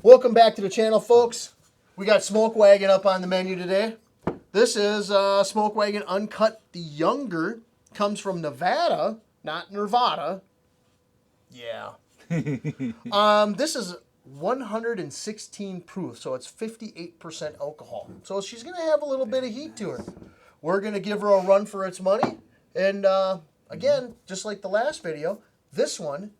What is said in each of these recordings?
Welcome back to the channel, folks. We got Smoke Wagon up on the menu today. This is Smoke Wagon Uncut, the younger. Comes from Nevada, not Nevada. Yeah. This is 116 proof, so it's 58% alcohol. So she's going to have a little bit of heat to her. We're going to give her a run for its money. And again, just like the last video, this one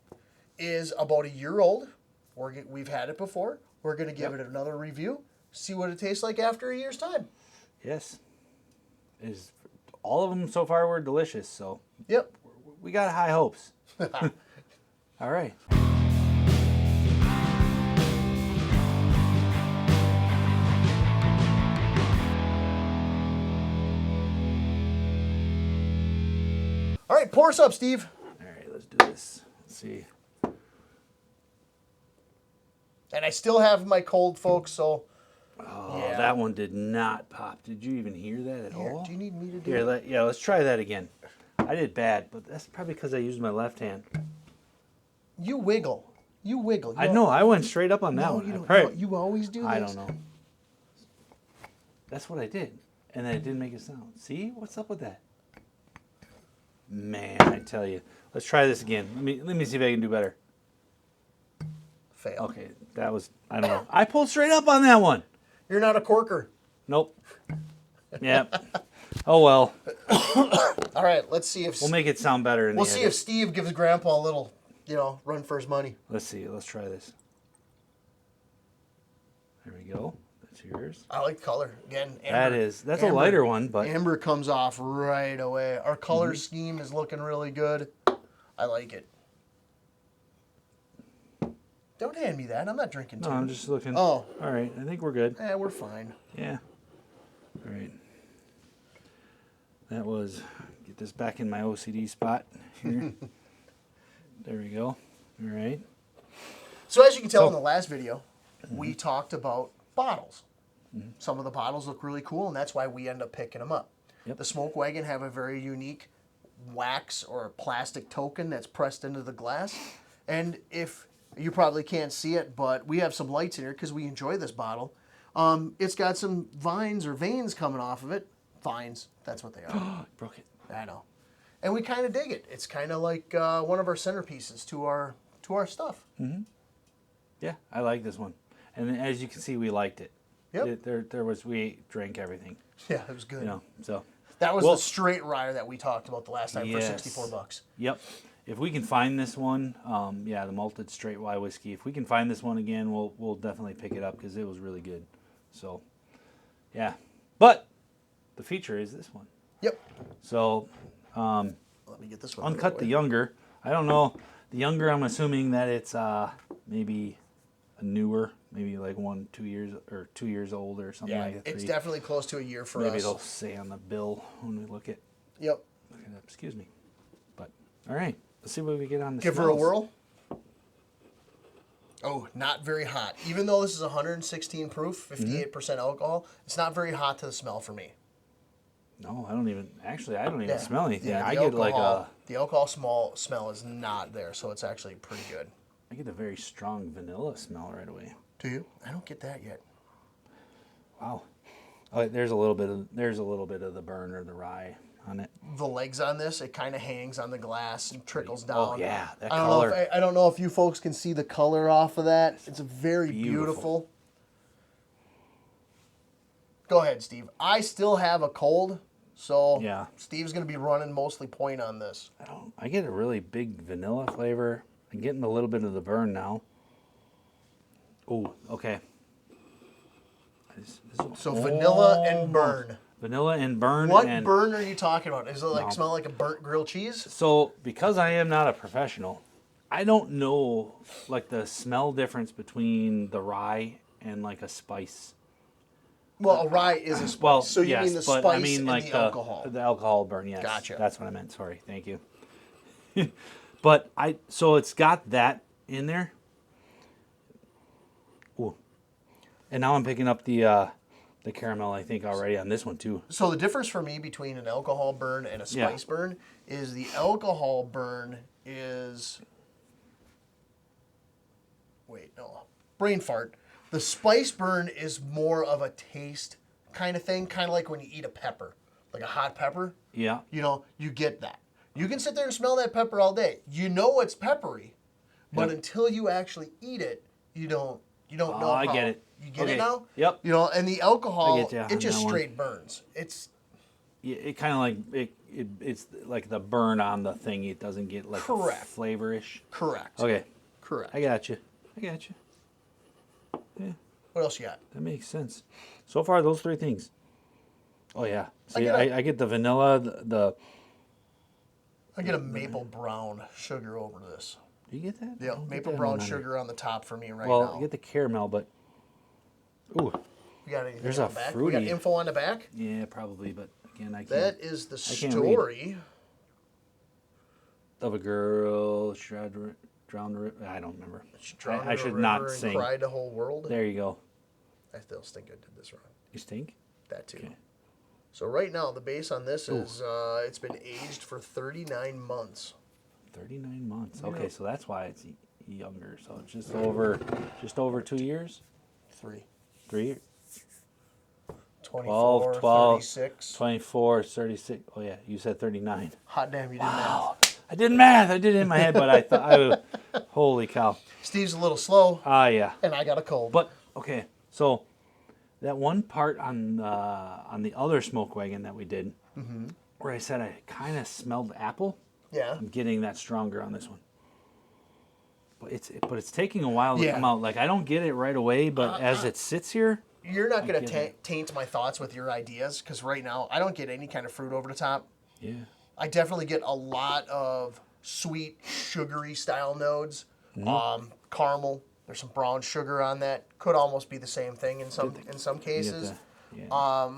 is about a year old. We've had it before. We're going to give it another review, see what it tastes like after a year's time. Yes. All of them so far were delicious, so yep, we got high hopes. All right. All right, pour us up, Steve. All right, let's do this. Let's see. And I still have my cold, folks, so... Oh, yeah. That one did not pop. Did you even hear that at all? Do you need me to do it? Yeah, let's try that again. I did bad, but that's probably because I used my left hand. You wiggle. You wiggle. I know. I went straight up on that one. You don't. You always do this. I don't know. That's what I did. And then it didn't make a sound. See? What's up with that? Man, I tell you. Let's try this again. Let me see if I can do better. Fail. Okay, that was, I don't know. I pulled straight up on that one. You're not a corker. Nope. Yep. Oh, well. All right, let's see if... We'll make it sound better in the We'll see if Steve gives Grandpa a little, run for his money. Let's see. Let's try this. There we go. That's yours. I like the color. Again, amber. That's a lighter one, but... Amber comes off right away. Our color scheme is looking really good. I like it. Don't hand me that. I'm not drinking too. No, I'm just looking. Oh. All right. I think we're good. Yeah, we're fine. Yeah. All right. That was... Get this back in my OCD spot here. There we go. All right. So as you can tell in the last video, we talked about bottles. Some of the bottles look really cool, and that's why we end up picking them up. Yep. The Smoke Wagon have a very unique wax or plastic token that's pressed into the glass. And if you probably can't see it, but we have some lights in here because we enjoy this bottle. It's got some vines or veins coming off of it. Vines, that's what they are. Broke it. I know. And we kind of dig it. It's kind of like one of our centerpieces to our stuff. Mm-hmm. Yeah, I like this one. And as you can see, we liked it. Yep. We drank everything. Yeah, it was good. So. That was the straight rye that we talked about the last time for $64. Yep. If we can find this one, the malted straight rye whiskey. If we can find this one again, we'll definitely pick it up because it was really good. So, yeah. But the feature is this one. Yep. So, let me get this one. Uncut the younger. I don't know. The younger, I'm assuming that it's maybe a newer, maybe like 2 years old or something like that. It's definitely close to a year for us. Maybe it'll say on the bill when we look at. Yep. Look it up. Excuse me. But all right, let's see what we get on the. Give her a whirl. Oh, not very hot. Even though this is 116 proof, 58% alcohol, it's not very hot to the smell for me. No, I don't even smell anything. Yeah, I get like a... The alcohol smell is not there, so it's actually pretty good. I get a very strong vanilla smell right away. Do you? I don't get that yet. Wow. Oh, there's a little bit of the burn or the rye on it. The legs on this, it kind of hangs on the glass and trickles down. Oh, yeah, that color. I don't know if you folks can see the color off of that. It's very beautiful. Go ahead, Steve. I still have a cold, so Steve's going to be running mostly point on this. I get a really big vanilla flavor. I'm getting a little bit of the burn now. Oh, okay. So vanilla and burn. Vanilla and burn. What burn are you talking about? Does it smell like a burnt grilled cheese? So because I am not a professional, I don't know like the smell difference between the rye and like a spice. Well, a rye is a spice. Well, so you mean the spice and like the alcohol. The alcohol burn, yes. Gotcha. That's what I meant. Sorry. Thank you. But so it's got that in there. Ooh. And now I'm picking up the caramel, I think, already on this one too. So the difference for me between an alcohol burn and a spice burn is the alcohol burn is... Wait, no. Brain fart. The spice burn is more of a taste kind of thing, kind of like when you eat a pepper, like a hot pepper. Yeah. You know, you get that. You can sit there and smell that pepper all day. You know it's peppery, but Yep. until you actually eat it, you don't know I how. get it. You get Okay. it now? Yep. You know, and the alcohol, I get ya it on just that one. straight burns. It's Yeah, it kind of like it's like the burn on the thing. It doesn't get like Correct. flavorish. correct. Okay, Correct. I got you. Yeah, What else you got? that makes sense. So far, those three things. Oh yeah. See, get a- I get the vanilla. I get a maple brown sugar over this. Do you get that? I Yeah, don't get maple that brown one on sugar on the top for me right Well, now. you get the caramel, but ooh, We got anything there's on a the back? We fruity- got info on the back? yeah, probably. But again, I can't. That is the can't read. story. Of a girl drowned. I don't remember. She drowned I in a should river not and sing. cried the whole world. There you go. I still think I did this wrong. You stink. That too. Okay. So right now the base on this is it's been aged for 39 months. 39 months. Yeah. Okay, so that's why it's younger. So it's just over 2 years, 3. 3 years. 24, 12, 36. 24, 36. Oh yeah, you said 39. Hot damn, you did Wow. I did math. I did it in my head, but I thought, holy cow. math. Steve's a little slow, Ah, yeah. and I got a cold. But okay, so that one part on the other smoke wagon that we did, where I said I kind of smelled apple. yeah, I'm getting that stronger on this one. But it's taking a while to Yeah. come out. Like I don't get it right away, but as it sits here, you're not going get to it. taint my thoughts with your ideas because right now I don't get any kind of fruit over the top. yeah. I definitely get a lot of sweet, sugary style nodes. Caramel. There's some brown sugar on that. Could almost be the same thing in some You get cases. that. Yeah.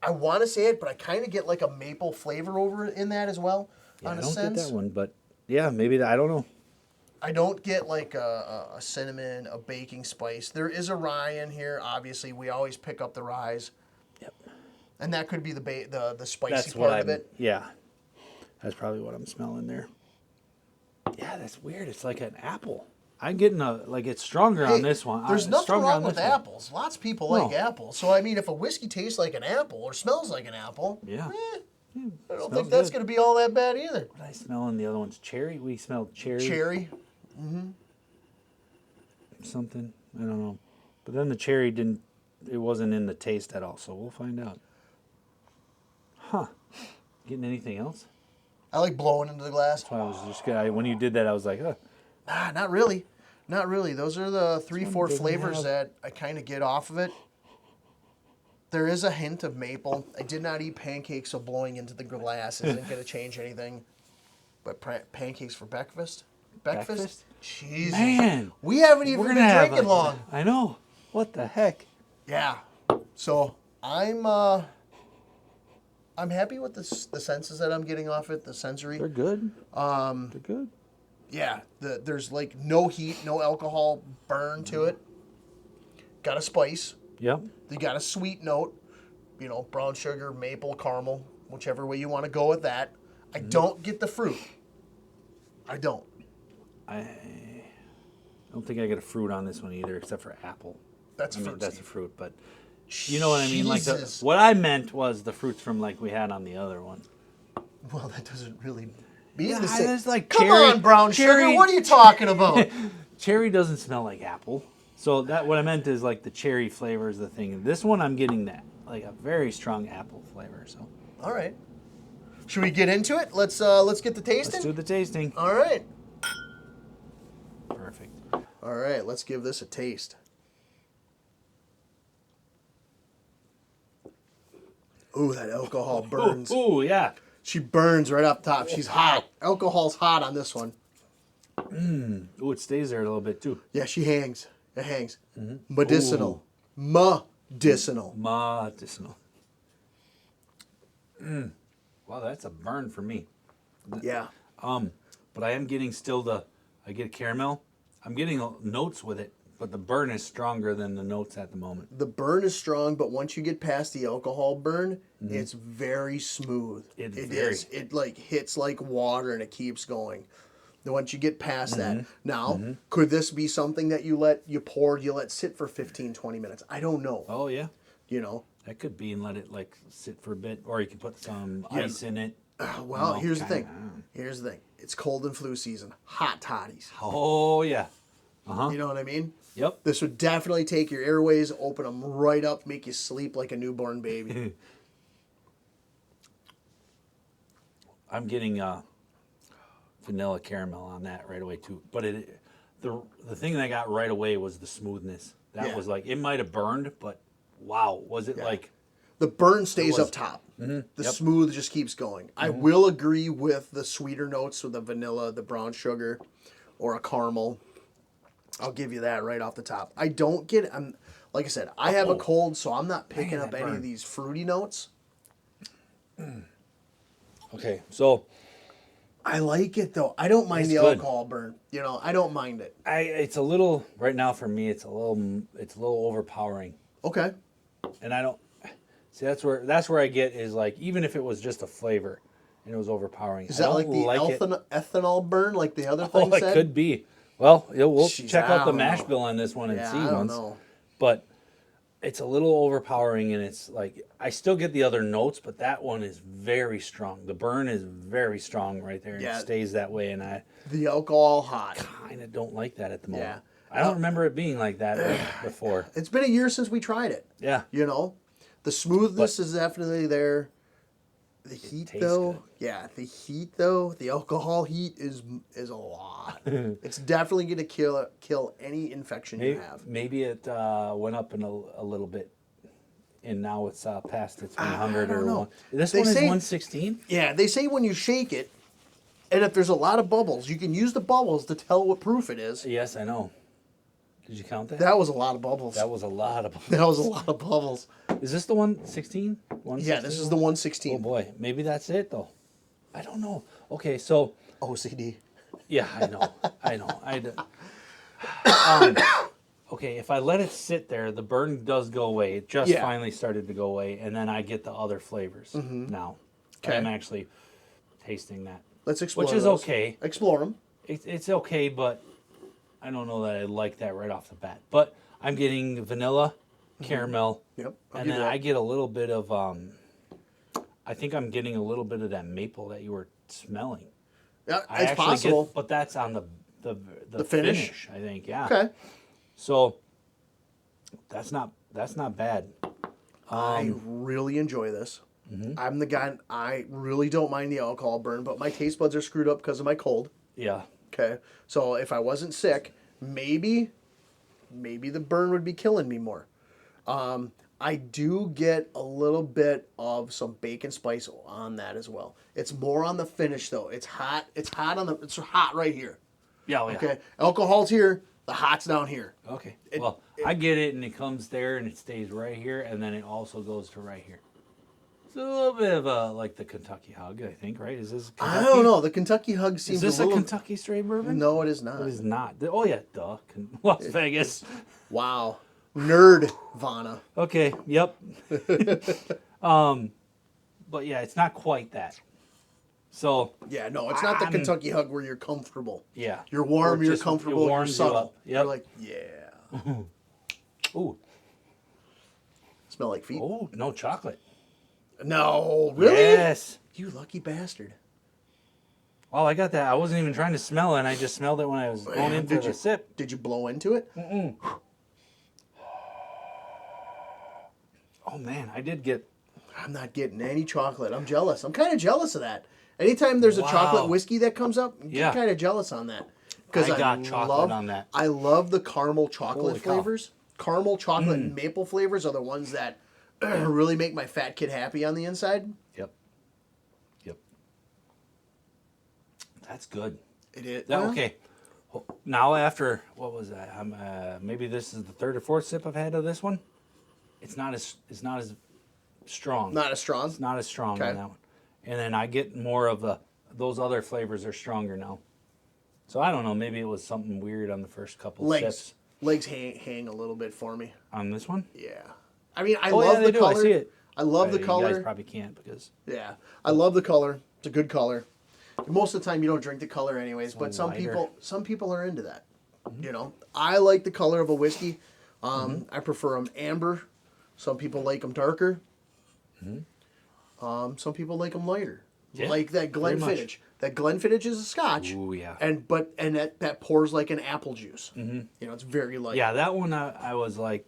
I want to say it, but I kind of get like a maple flavor over in that as well. Yeah, on I a don't sense. get that one, but yeah, maybe that. I don't know. I don't get like a cinnamon, a baking spice. There is a rye in here. Obviously, we always pick up the ryes, Yep. and that could be the spicy That's part what of it. Yeah. That's probably what I'm smelling there. Yeah, that's weird. It's like an apple. I'm getting it's stronger Hey, on this one. There's It's nothing stronger wrong on with this one. apples. Lots of people like No. apples. So I mean, if a whiskey tastes like an apple or smells like an apple, Yeah. I don't smells think that's good. going to be all that bad either. What did I smell in the other ones? Cherry? We smelled cherry. Cherry. Something. I don't know. But then the cherry it wasn't in the taste at all, so we'll find out. Huh. Getting anything else? I like blowing into the glass. So I was just when you did that, I was like, Not really. Not really. Those are the 3-4 doesn't flavors have- that I kind of get off of it. There is a hint of maple. I did not eat pancakes, so blowing into the glass isn't going to change anything. But pancakes for breakfast? Breakfast? Jesus. Man. We haven't even we're been gonna have drinking long. I know. What the heck? Yeah. So I'm happy with the senses that I'm getting off it, the sensory. They're good. They're good. Yeah, there's like no heat, no alcohol burn to it. Got a spice. Yep. You got a sweet note, brown sugar, maple, caramel, whichever way you want to go with that. I don't get the fruit. I don't. I don't think I get a fruit on this one either, except for apple. That's I mean, fruit. that's a Steve. fruit, but you know what I mean. Jesus. What I meant was the fruits from like we had on the other one. Well, that doesn't really mean Yeah, the same. there's like Come cherry- on, brown cherry- sugar. What are you talking about? Cherry doesn't smell like apple, so that what I meant is like the cherry flavor is the thing. This one I'm getting that like a very strong apple flavor. So All right. Should we get into it? Let's get the tasting. let's do the tasting. All right. Perfect. All right. Let's give this a taste. Ooh, that alcohol burns. Ooh, yeah. She burns right up top. She's hot. Alcohol's hot on this one. Ooh, it stays there a little bit too. Yeah, she hangs. It hangs. Medicinal. Medicinal. Medicinal. Wow, that's a burn for me. Yeah. But I am getting I get caramel. I'm getting notes with it, but the burn is stronger than the notes at the moment. The burn is strong, but once you get past the alcohol burn, it's very smooth. It's It very- is. It like hits like water and it keeps going. Once you get past that. Now, could this be something that you let sit for 15, 20 minutes? I don't know. Oh yeah, You know? that could be, and let it like sit for a bit, or you can put some ice in it. Well, No, here's the thing. kinda. Here's the thing. It's cold and flu season. Hot toddies. Oh yeah. You know what I mean? Yep. This would definitely take your airways, open them right up, make you sleep like a newborn baby. I'm getting vanilla caramel on that right away too. But the thing that I got right away was the smoothness. That Yeah. was like, it might have burned, but wow, was it Yeah. like? The burn stays was- up top. The Yep. smooth just keeps going. I will agree with the sweeter notes with the vanilla, the brown sugar, or a caramel. I'll give you that right off the top. I don't get. I'm like I said. I have a cold, so I'm not picking Man, up that any of burned. these fruity notes. Okay, so I like it though. I don't mind It's the good. alcohol burn. You know, I don't mind it. it's a little right now for me. It's a little overpowering, Okay. and I don't see that's where I get is like, even if it was just a flavor and it was overpowering. Is I that don't like the it. ethanol burn, like the other Oh, thing it said? could be. Well, we'll Jeez, check I out the don't mash know. bill on this one and Yeah, see I don't once. know. But it's a little overpowering, and it's like I still get the other notes, but that one is very strong. The burn is very strong right there, and Yeah. it stays that way. And I The alcohol hot. kind of don't like that at the moment. Yeah. I don't remember it being like that before. It's been a year since we tried it. Yeah. You know, the smoothness is definitely there. The heat, tastes though, good. yeah, the alcohol heat is a lot. It's definitely going to kill any infection you have. Maybe it went up in a little bit, and now it's past its 100 don't or know. one. This They one is say- 116. Yeah, they say when you shake it, and if there's a lot of bubbles, you can use the bubbles to tell what proof it is. Yes, I know. Did you count that? That was a lot of bubbles. That was a lot of. That was a lot of bubbles. Is this the 116? Yeah, this is the 116. Oh boy, maybe that's it though. I don't know. Okay, so OCD. yeah, I know. Okay, if I let it sit there, the burn does go away. It just Yeah. finally started to go away, and then I get the other flavors now. Okay. I'm actually tasting that, Let's explore which is those. okay. Explore them. It's okay, but I don't know that I like that right off the bat. But I'm getting vanilla, caramel, Yep. I'll and give then you that. I get a little bit of I think I'm getting a little bit of that maple that you were smelling. Yeah, I it's actually possible. but that's on the finish? finish, I think. Yeah. Okay. So that's not bad. I really enjoy this. I'm the guy. I really don't mind the alcohol burn, but my taste buds are screwed up because of my cold. Yeah. Okay, so if I wasn't sick, maybe the burn would be killing me more. I do get a little bit of some bacon spice on that as well. It's more on the finish though. It's hot. It's hot right here. Yeah. Oh, yeah. Okay, alcohol's here. The hot's down here. Okay. Well, I get it, and it comes there, and it stays right here, and then it also goes to right here. It's a little bit of like the Kentucky Hug, I think, right? Is this Kentucky? I don't know. The Kentucky Hug Is seems this a a little. Kentucky straight bourbon? No, it is not. It is not. Oh yeah, duh. Las Vegas. Wow, nerd, Vana. Okay. Yep. But yeah, it's not quite that. So Yeah, no, it's not the Kentucky Hug where you're comfortable. yeah, You're warm, Or you're just- it comfortable, you're warms you subtle. up. You're Yep. like, yeah. Ooh. Smell like feet. Oh no, chocolate. No, really? Yes. You lucky bastard. Oh, I got that. I wasn't even trying to smell it. And I just smelled it when I was going in for Did the you sip. Did you blow into it? Oh man, I did get. I'm not getting any chocolate. I'm jealous. I'm kind of jealous of that. Anytime there's a chocolate Wow. whiskey that comes up, I'm Yeah. kind of jealous on that. Because I got chocolate on that. I love the caramel chocolate Holy cow. flavors. Caramel chocolate and maple flavors are the ones that really make my fat kid happy on the inside. Yep. Yep. That's good. It is. That, well, okay. Now after what was that? Maybe this is the third or fourth sip I've had of this one. It's not as strong. Not as strong. It's not as strong Okay. on that one. And then I get more of those other flavors are stronger now. So I don't know. Maybe it was something weird on the first couple Legs. sips Legs hang a little bit for me. on this one. Yeah. I mean, I Oh, love yeah, the they do. color. I see it. I love the You color. guys probably can't because Yeah. I love the color. It's a good color. Most of the time, you don't drink the color anyways. But some lighter. people are into that. You know, I like the color of a whiskey. I prefer them amber. Some people like them darker. Some people like them lighter. Yeah, like that very much. Glenfiddich. That Glenfiddich is a Scotch. Ooh, yeah. And that pours like an apple juice. You know, it's very light. Yeah, that one I was like,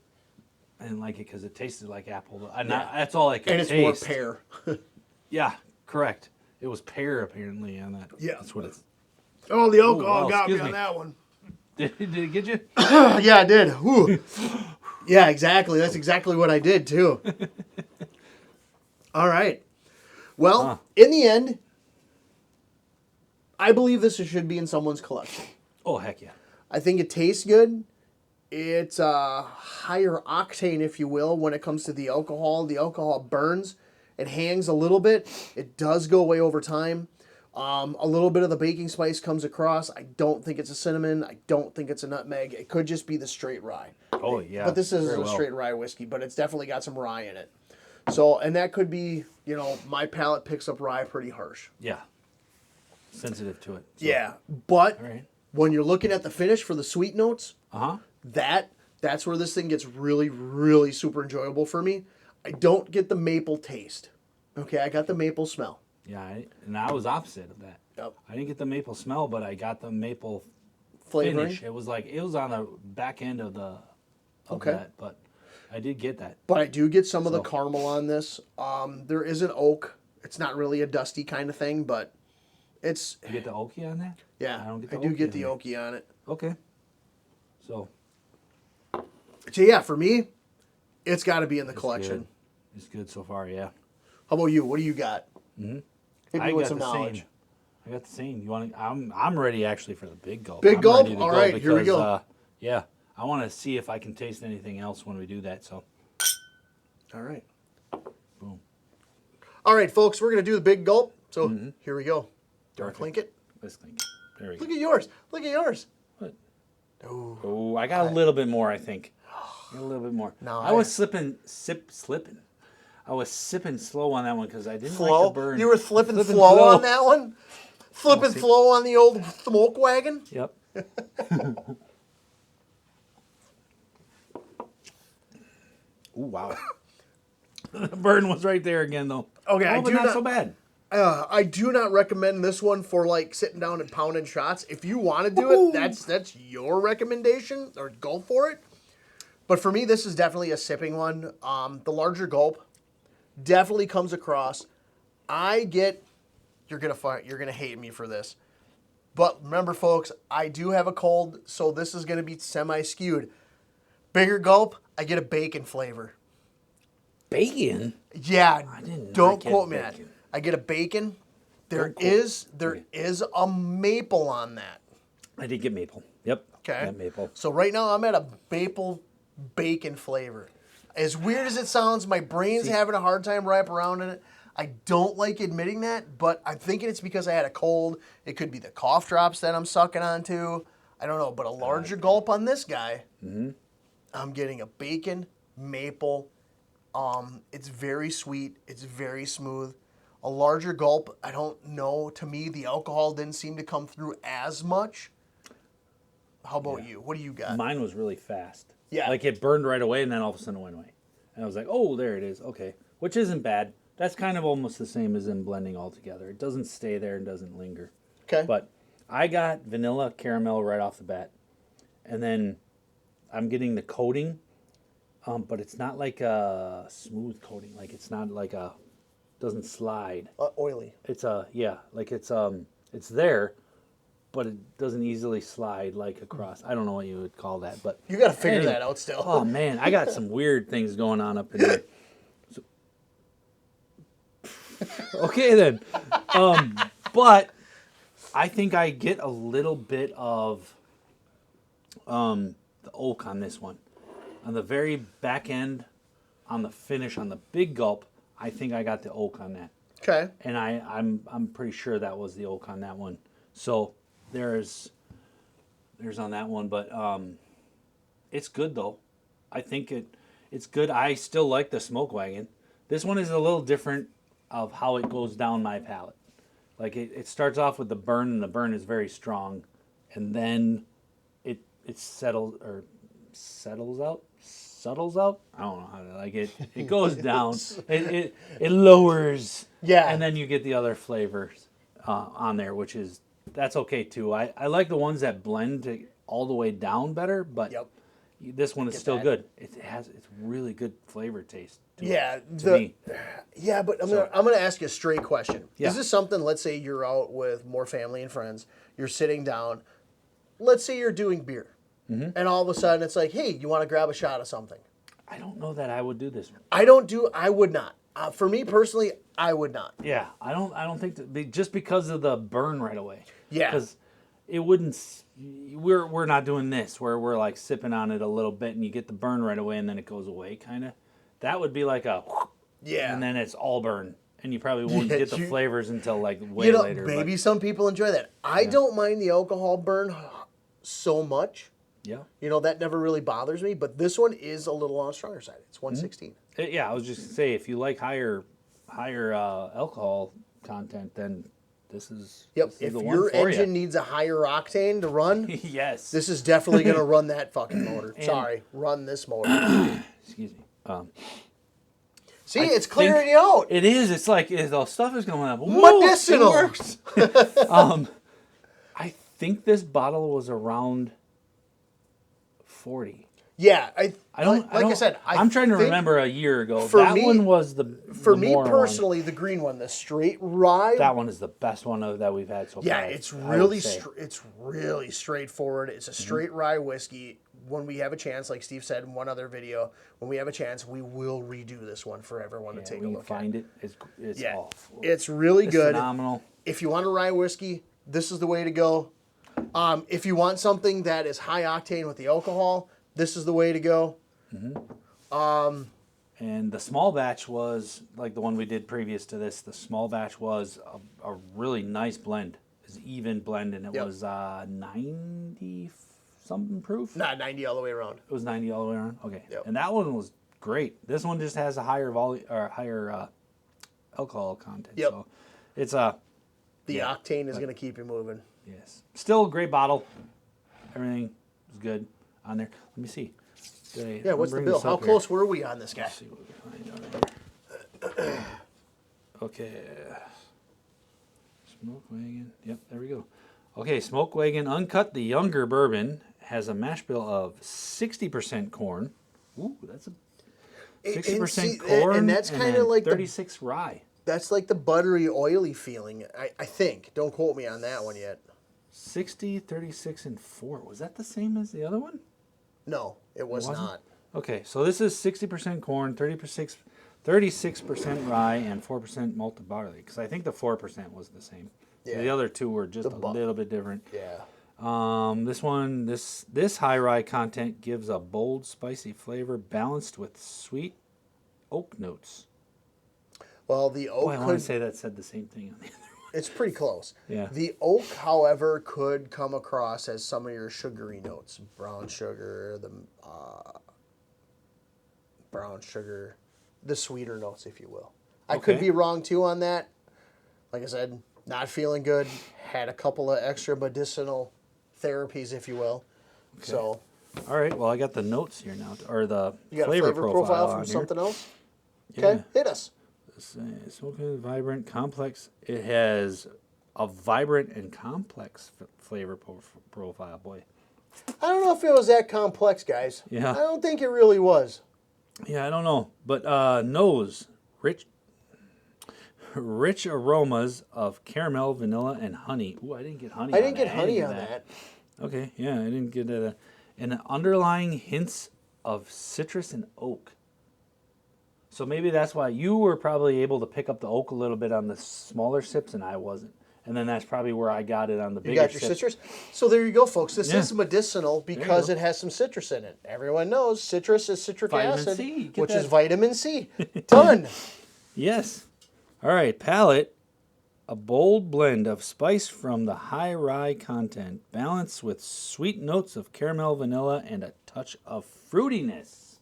I didn't like it because it tasted like apple. Yeah. That's all I could And it's taste. more pear. Yeah, correct. It was pear apparently on that. Yeah. That's what it's. Oh, the alcohol wow, got me excuse on me. that one. Did it get you? Yeah, I did. Ooh. Yeah, exactly. That's exactly what I did too. All right. Well, in the end, I believe this should be in someone's collection. Oh, heck yeah. I think it tastes good. It's a higher octane, if you will, when it comes to the alcohol. The alcohol burns. It hangs a little bit. It does go away over time. A little bit of the baking spice comes across. I don't think it's a cinnamon. I don't think it's a nutmeg. It could just be the straight rye. Oh, yeah. But this is very a well. straight rye whiskey, but it's definitely got some rye in it. So, and that could be, you know, my palate picks up rye pretty harsh. Yeah. Sensitive to it. So, Yeah, but All right. when you're looking at the finish for the sweet notes, Uh-huh. that's where this thing gets really, really super enjoyable for me. I don't get the maple taste. Okay, I got the maple smell. Yeah, and I was opposite of that. Yep. I didn't get the maple smell, but I got the maple Flavoring. finish. It was on the back end of Okay. that, but I did get that. But I do get some of the So- caramel on this. There is an oak. It's not really a dusty kind of thing, but it's, You get the oaky on that? yeah, I don't get I the do oaky get on the there. oaky on it. Okay. So So yeah, for me, it's got to be in the it's collection. good. It's good so far, yeah. How about you? What do you got? Hit me I with got some the knowledge. same. I got the same. You want? I'm ready actually for the big gulp. Big I'm gulp? ready to All go right, here we because, go. Yeah, I want to see if I can taste anything else when we do that. So, All right. boom. All right, folks, we're going to do the big gulp. So here we go. Do you want to Perfect. clink it? Let's think. There we go. Look at yours. Look at yours. What? Oh, Oh, I got a little bit more. I think. A little bit more. No, I was slipping. I was sipping slow on that one because I didn't like flow. the burn. You were flipping Flipping flow flow. on that one? Flipping see. flow on the old smoke wagon? Yep. Ooh, wow. The burn was right there again, though. Okay, I but do not not- so bad. I do not recommend this one for like sitting down and pounding shots. If you want to do it, that's your recommendation, or go for it. But for me, this is definitely a sipping one. The larger gulp definitely comes across. You're gonna hate me for this, but remember, folks, I do have a cold, so this is gonna be semi-skewed. Bigger gulp, I get a bacon flavor. Bacon? Yeah, did not don't get quote me on that. bacon. I get a bacon. There Don't quote is a maple on that. I did get maple. Yep. Okay. Yeah, maple. So right now I'm at a maple bacon flavor. As weird as it sounds, my brain's having a hard time wrapping around in it. I don't like admitting that, but I'm thinking it's because I had a cold. It could be the cough drops that I'm sucking onto. I don't know, but a larger gulp on this guy, I'm getting a bacon, maple. It's very sweet. It's very smooth. A larger gulp, I don't know. To me, the alcohol didn't seem to come through as much. How about you? What do you got? Mine was really fast. Yeah. Like it burned right away, and then all of a sudden it went away. And I was like, oh, there it is. Okay. Which isn't bad. That's kind of almost the same as in blending all together. It doesn't stay there and doesn't linger. Okay. But I got vanilla caramel right off the bat. And then I'm getting the coating, but it's not like a smooth coating. Like it's not like doesn't slide. Oily. It's it's there, but it doesn't easily slide like across. I don't know what you would call that, but You got to figure Anyway. that out still. oh man, I got some weird things going on up in there. Okay then, but I think I get a little bit of the oak on this one. On the very back end, on the finish, on the big gulp, I think I got the oak on that. Okay. And I'm pretty sure that was the oak on that one. So there's on that one, but it's good though. I think it's good. I still like the smoke wagon. This one is a little different of how it goes down my palate. Like it starts off with the burn, and the burn is very strong, and then it settles out. I don't know how to like it. It goes down. It lowers. Yeah. And then you get the other flavors on there, that's okay too. I like the ones that blend all the way down better, but Yep. this one is still good. It's really good flavor taste. To me. Yeah, but I'm gonna ask you a straight question. Yeah. Is this something? Let's say you're out with more family and friends. You're sitting down. Let's say you're doing beer, and all of a sudden it's like, hey, you want to grab a shot of something? I don't know that I would do this one. I would not. For me personally, I would not. Yeah, I don't think just because of the burn right away. Yeah. Because it wouldn't. We're not doing this where we're like sipping on it a little bit and you get the burn right away and then it goes away kind of. That would be like a. Yeah. And then it's all burn and you probably won't get the flavors until like way later. Maybe some people enjoy that. I don't mind the alcohol burn so much. Yeah. That never really bothers me. But this one is a little on the stronger side. It's 116. Yeah, I was just gonna say if you like higher alcohol content, then this is Yep. This is If the one your for engine ya. needs a higher octane to run, Yes. this is definitely going to run that fucking motor. Sorry, run this motor. Excuse me. See, it's clearing you out. It is. It's like the stuff is going up. Medicinal. It works. I think this bottle was around 40. Yeah, I said, I'm trying to remember a year ago. For That me- one was For the me more personally, the green one, the straight rye. that one is the best one that we've had so far. Yeah, it's I would really say. it's really straightforward. It's a straight rye whiskey. When we have a chance, like Steve said in one other video, when we have a chance, we will redo this one for everyone to take a when you look find at. it. It's Yeah, awful. it's really It's good. phenomenal. If you want a rye whiskey, this is the way to go. If you want something that is high octane with the alcohol, this is the way to go. And the small batch was like the one we did previous to this. The small batch was a really nice blend. It was even blend, and it was 90 something proof. Not 90 all the way around. It was 90 all the way around. Okay. Yep. And that one was great. This one just has a higher volume or higher alcohol content. Yep. So it's The octane is going to keep you moving. yes, still a great bottle. Everything is good on there. Let me see. Yeah, what's the bill? How close were we on this guy? Let's see what we find out here. Okay. Smoke Wagon. Yep, there we go. Okay, Smoke Wagon Uncut, the younger bourbon, has a mash bill of 60% corn. Ooh, that's a 60% corn and that's kind of then like 36 rye. That's like the buttery, oily feeling. I think. Don't quote me on that one yet. 60, 36, and 4. Was that the same as the other one? No, it was wasn't? not. Okay, so this is 60% corn, 36% rye, and 4% malted barley. Because I think the 4% was the same. Yeah. The other two were just a little bit different. Yeah. This one, this high rye content gives a bold, spicy flavor balanced with sweet oak notes. Well, the oak I want to say that said the same thing on the other one. It's pretty close. Yeah. The oak, however, could come across as some of your sugary notes. Brown sugar, the sweeter notes, if you will. I could Okay. be wrong, too, on that. Like I said, not feeling good. Had a couple of extra medicinal therapies, if you will. Okay. So, All right, well, I got the notes here now, or the you got flavor a flavor profile on from here. something else? Yeah. Okay, hit us. Smoking, vibrant, complex. It has a vibrant and complex flavor profile. Boy, I don't know if it was that complex, guys. Yeah. I don't think it really was. yeah, I don't know, but nose rich aromas of caramel, vanilla, and honey. Ooh, I didn't get honey. I didn't get honey on that. Okay, yeah, I didn't get that. And underlying hints of citrus and oak. So maybe that's why you were probably able to pick up the oak a little bit on the smaller sips, and I wasn't. And then that's probably where I got it on the bigger You got your sips. citrus? So there you go, folks. This Yeah. is medicinal because go. it has some citrus in it. Everyone knows citrus is citric Vitamin acid, C. Get which is that. vitamin C. Done. Yes. All right, palate. A bold blend of spice from the high rye content, balanced with sweet notes of caramel, vanilla, and a touch of fruitiness.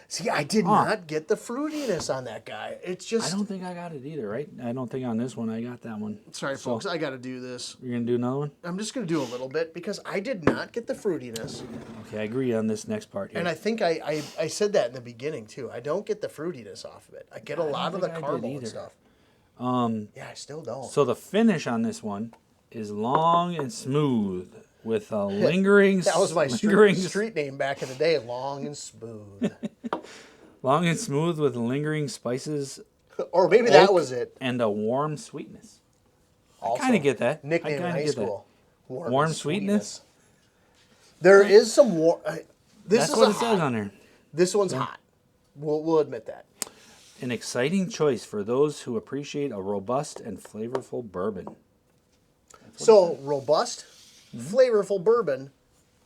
See, I did not get the fruitiness on that guy. It's I just. don't think I got it either, right? I don't think on this one I got that one. Sorry, folks. I got to do this. You're going to do another one? I'm just going to do a little bit because I did not get the fruitiness. Okay, I agree on this next part here. And I think I said that in the beginning, too. I don't get the fruitiness off of it. I get a lot of the caramel and stuff. Yeah, I still don't. So the finish on this one is long and smooth with a lingering... That was my street name back in the day, Long and Smooth. Long and smooth with lingering spices. Or maybe that was it. And a warm sweetness. Also, I kind of get that. Nickname in high school. Warm sweetness? There is some warm... That's what it says on there. This one's hot. We'll admit that. An exciting choice for those who appreciate a robust and flavorful bourbon. So, robust, flavorful bourbon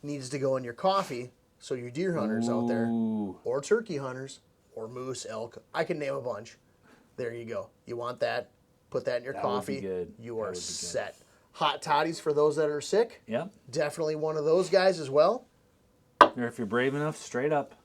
needs to go in your coffee. So your deer hunters out there, or turkey hunters, or moose, elk, I can name a bunch. There you go. You want that? Put that in your coffee. Would be good. You are set. Hot toddies for those that are sick. Yep. Definitely one of those guys as well. Or if you're brave enough, straight up.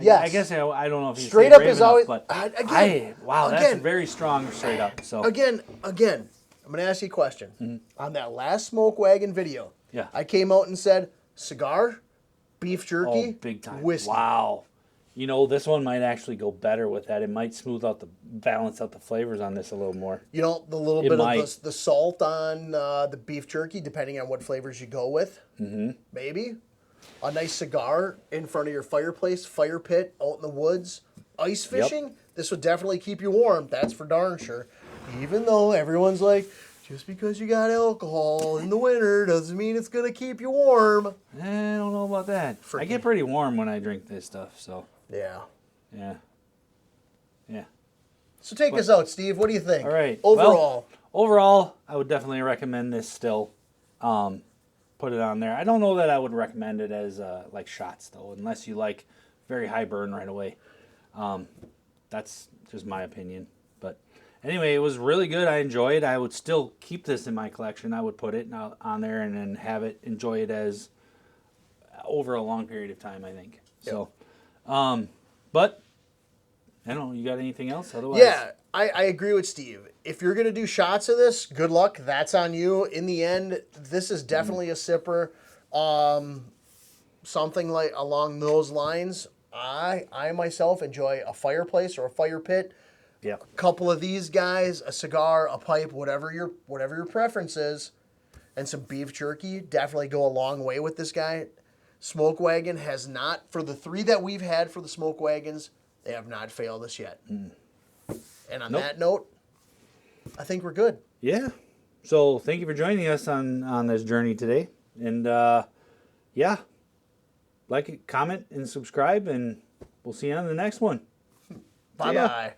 Yes. I guess I don't know if you straight say up brave is enough, always. but Again, that's very strong straight up. So again, I'm going to ask you a question. On that last Smoke Wagon video, yeah, I came out and said cigar, beef jerky, big time, whiskey. Wow. You know, this one might actually go better with that. It might balance out the flavors on this a little more. You know, the little bit of the salt on the beef jerky, depending on what flavors you go with. Mm-hmm. Maybe. A nice cigar in front of your fireplace, fire pit, out in the woods. Ice fishing, This would definitely keep you warm. That's for darn sure. Even though everyone's like, just because you got alcohol in the winter doesn't mean it's going to keep you warm. I don't know about that. I get pretty warm when I drink this stuff, so. Yeah. Yeah. So take us out, Steve. What do you think? All right. Overall, I would definitely recommend this still. Put it on there. I don't know that I would recommend it as like shots, though, unless you like very high burn right away. That's just my opinion. But anyway, it was really good. I enjoy it. I would still keep this in my collection. I would put it on there and then enjoy it as over a long period of time, I think. Yep. So, but I don't know. You got anything else? Otherwise, yeah, I agree with Steve. If you're going to do shots of this, good luck. That's on you. In the end, this is definitely a sipper. Something like along those lines. I myself enjoy a fireplace or a fire pit. Yeah. A couple of these guys, a cigar, a pipe, whatever your preference is, and some beef jerky definitely go a long way with this guy. Smoke Wagon has not, for the 3 that we've had for the Smoke Wagons, they have not failed us yet. And on that note, I think we're good. Yeah. So thank you for joining us on this journey today. And yeah, like it, comment, and subscribe, and we'll see you on the next one. Bye-bye.